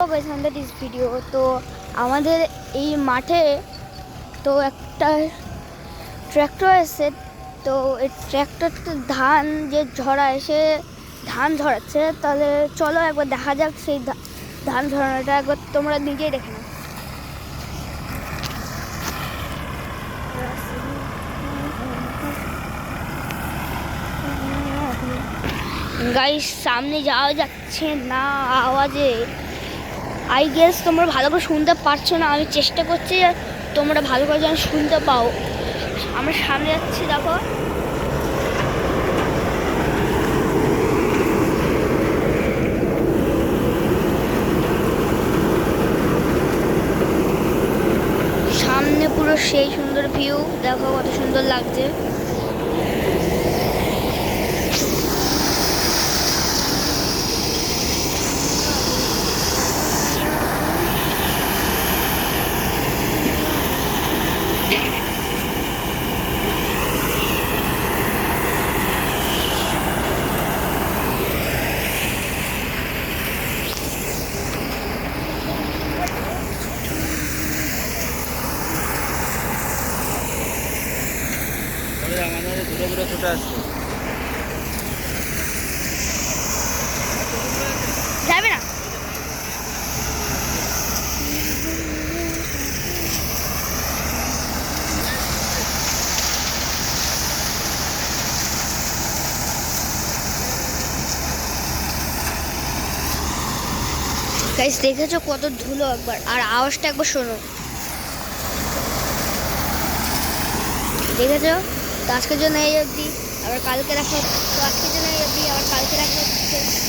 This video তো আমাদের এই মাঠে তো একটা ট্র্যাক্টর এসে তো এই ট্র্যাক্টরটা ধান যে ঝরায় সে ধান ঝরাচ্ছে। তাহলে চলো একবার দেখা যাক সেই ধান ঝরানোটা, একবার তোমরা নিজেই দেখে নাও। গাইস সামনে যাওয়া যাচ্ছে না আওয়াজে। আই গেস তোমরা ভালো করে শুনতে পারছো না, আমি চেষ্টা করছি তোমরা ভালো করে যেন শুনতে পাও। আমরা সামনে যাচ্ছি, দেখো সামনে পুরো সেই সুন্দর ভিউ, দেখো কত সুন্দর লাগছে। যাবে না গাইস, দেখেছো কত ধুলো একবার, আর আওয়াজটা একবার শোনো, দেখেছো? তো আজকের জন্য এই অবধি, আবার কালকে দেখা হচ্ছে। তো আজকের জন্য এই অবধি, আবার কালকে দেখা হচ্ছে।